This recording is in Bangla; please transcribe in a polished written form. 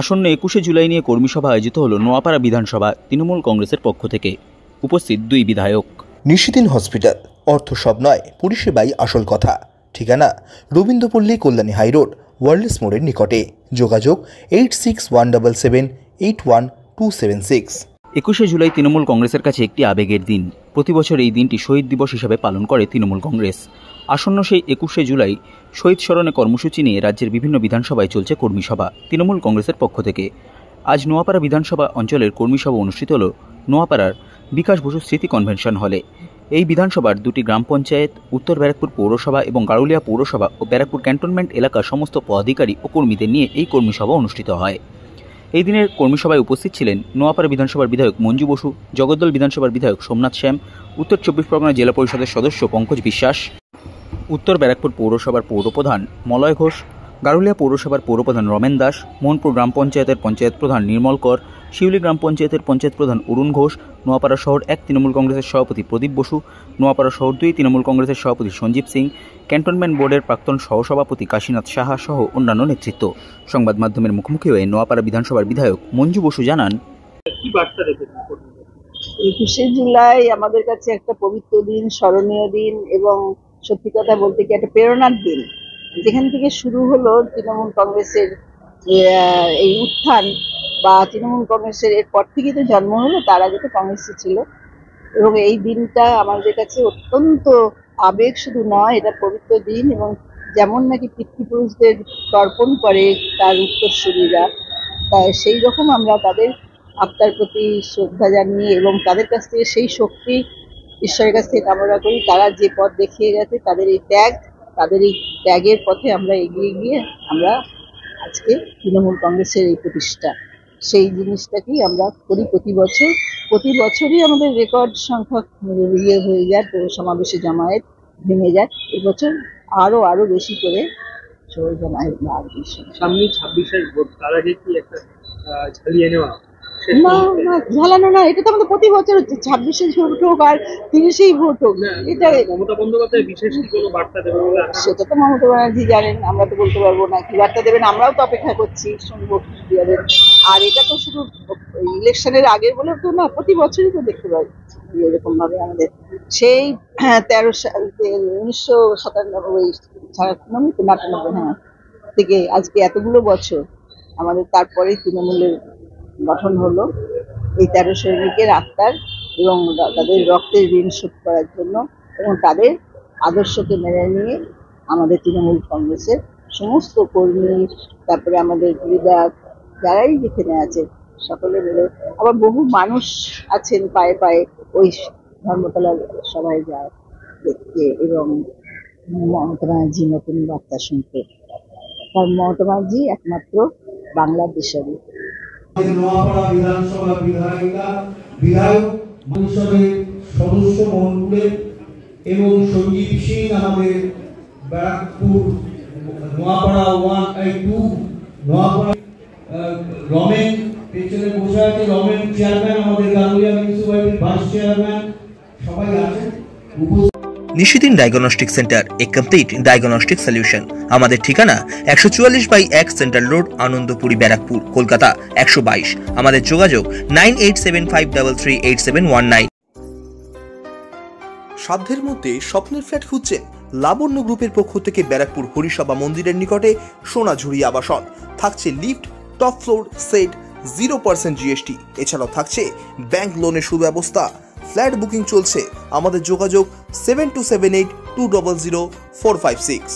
আসন্ন 21শে জুলাই নিয়ে কর্মী সভা আয়োজিত হল নোয়াপাড়া বিধানসভা তৃণমূল কংগ্রেসের পক্ষ থেকে। উপস্থিত দুই বিধায়ক। নিশিদিন হসপিটাল, অর্থ সব নয়, পরিষেবাই আসল কথা। ঠিকানা রবীন্দ্রপল্লী, কল্যাণী হাইরোড, ওয়ার্ল্ডস মোড়ের নিকটে। যোগাযোগ 8617781276। 21শে জুলাই তৃণমূল কংগ্রেসের কাছে একটি আবেগের দিন। প্রতি বছর এই দিনটি শহীদ দিবস হিসাবে পালন করে তৃণমূল কংগ্রেস। আসন্ন সেই 21শে জুলাই শহীদ স্মরণে কর্মসূচি নিয়ে রাজ্যের বিভিন্ন বিধানসভায় চলছে কর্মী সভা তৃণমূল কংগ্রেসের পক্ষ থেকে। আজ নোয়াপাড়া বিধানসভা অঞ্চলের কর্মী সভা অনুষ্ঠিত হল নোয়াপাড়ার বিকাশ বসু স্মৃতি কনভেনশন হলে। এই বিধানসভার দুটি গ্রাম পঞ্চায়েত, উত্তর ব্যারাকপুর পৌরসভা এবং গারুলিয়া পৌরসভা ও ব্যারাকপুর ক্যান্টনমেন্ট এলাকার সমস্ত পদাধিকারী ও কর্মীদের নিয়ে এই কর্মী সভা অনুষ্ঠিত হয়। এই দিনের কর্মী সভায় উপস্থিত ছিলেন নোয়াপাড়া বিধানসভার বিধায়ক মঞ্জু বসু, জগদ্দল বিধানসভার বিধায়ক সোমনাথ শ্যাম, উত্তর 24 পরগনা জেলা পরিষদের সদস্য পঙ্কজ বিশ্বাস, উত্তর ব্যারাকপুর পৌরসভার পৌরপ্রধান মলয় ঘোষ, গারুলিয়া পৌরসভার পৌরপ্রধান রমেন দাস, মোহনপুর গ্রাম পঞ্চায়েতের পঞ্চায়েত প্রধান নির্মল কর, শিউলি গ্রাম পঞ্চায়েতের পঞ্চায়েত প্রধান অরুণ ঘোষ, নোয়াপাড়া শহর 1 তৃণমূল কংগ্রেসের সভাপতি প্রদীপ বসু, নোয়াপাড়া শহর 2 তৃণমূল কংগ্রেসের সভাপতি সঞ্জীব সিং, ক্যান্টনমেন্ট বোর্ডের প্রাক্তন সহসভাপতি কাশীনাথ সাহা সহ অন্যান্য নেতৃত্ব। সংবাদ মাধ্যমের মুখোমুখি হয়ে নোয়াপাড়া বিধানসভার বিধায়ক মঞ্জু বসু জানান, 21শে জুলাই আমাদের কাছে একটা পবিত্র দিন, স্মরণীয় দিন এবং সত্যি কথা বলতে কি একটা প্রেরণার দিন। যেখান থেকে শুরু হলো তৃণমূল কংগ্রেসের এই উত্থান, বা তৃণমূল কংগ্রেসের এরপর থেকেই তো জন্ম হলো, তার আগে তো কংগ্রেসই ছিল। এবং এই দিনটা আমাদের কাছে অত্যন্ত আবেগ শুধু নয়, এটা পবিত্র দিন। এবং যেমন নাকি পিতৃপুরুষদের তর্পণ করে তার উত্তরসূরিরা, তাই সেই রকম আমরা তাদের আত্মার প্রতি শ্রদ্ধা জানিয়ে এবং তাদের কাছ থেকে সেই শক্তি ঈশ্বরের কাছ থেকে কামনা করি। তারা যে পথ দেখিয়ে গেছে, তাদের এই ত্যাগের পথে আমরা এগিয়ে গিয়ে আমরা আজকে তৃণমূল কংগ্রেসের এই প্রতিষ্ঠা, সেই জিনিসটাকেই আমরা করি প্রতি বছরই আমাদের রেকর্ড সংখ্যক হয়ে যায়, সমাবেশে জমায়েত ভেঙে যায়। এবছর আরো বেশি করে জমায়েত সামনে 26-এর ভোট, তার আগে কি একটা ঝালিয়ে নেওয়া? না, ঝালানো না, এটা তো আমাদের প্রতি বছর হচ্ছে। 26-এ ভোট হোক আর 30-এই ভোট হোক, এটা মমতা বন্দ্যোপাধ্যায় বিশেষ কোনো বার্তা দেবে বলে সেটা তো মমতা ব্যানার্জি জানেন, আমরা তো বলতে পারবো না কি বার্তা দেবেন। আমরাও তো অপেক্ষা করছি, শুনবো কি দেবেন। আর এটা তো শুধু ইলেকশনের আগে বলে তো না, প্রতি বছরই তো দেখতে পাচ্ছি এরকম ভাবে আমাদের সেই 13 সাল 1997 থেকে আজকে এতগুলো বছর আমাদের, তারপরেই তৃণমূলের গঠন হলো এই 13 সৈনিকের আত্মার এবং তাদের রক্তের ঋণ শোধ করার জন্য। এবং তাদের আদর্শকে মেনে নিয়ে আমাদের তৃণমূল কংগ্রেসের সমস্ত কর্মী, তারপরে আমাদের লিডার যারাই যেখানে আছে সকলে মিলে, আবার বহু মানুষ আছেন পায়ে পায়ে ওই ধর্মতলার সবাই যায় দেখতে এবং মমতা ব্যানার্জি নতুন বার্তা শুনতে। কারণ মমতা ব্যানার্জি একমাত্র বাংলাদেশেরই। নোয়াপাড়া বিধানসভা বিধায়ক পরিষদের সদস্য মন্ডলে এবং সঞ্জীব সিং আমাদের ব্যারাকপুর নোয়াপাড়া 1 আর 2 নোয়াপাড়া, রমেন পেছনে বসে আছে, রমেন চেয়ারম্যান, আমাদের গারুলিয়া মিউনিসিপ্যালিটির ভাইস চেয়ারম্যান, সবাই আছেন। নিশিদিন ডায়াগনস্টিক সেন্টার, এ কমপ্লিট ডায়াগনস্টিক সলিউশন। আমাদের ঠিকানা 144/1 সেন্ট্রাল রোড, আনন্দপুরি, ব্যারাকপুর, কলকাতা 122। আমাদের যোগাযোগ 9875338719। সাধ্যের মধ্যে স্বপ্নের ফ্ল্যাট খুঁজছেন? লাবণ্য গ্রুপের পক্ষ থেকে ব্যারাকপুর হরিসভা মন্দিরের নিকটে সোনাঝুরি আবাসন। থাকছে lift, top floor, set, 0% GST। এছাড়াও থাকছে ব্যাংক লোনের সুব্যবস্থা। ফ্ল্যাট বুকিং চলছে। আমাদের যোগাযোগ 7278200456।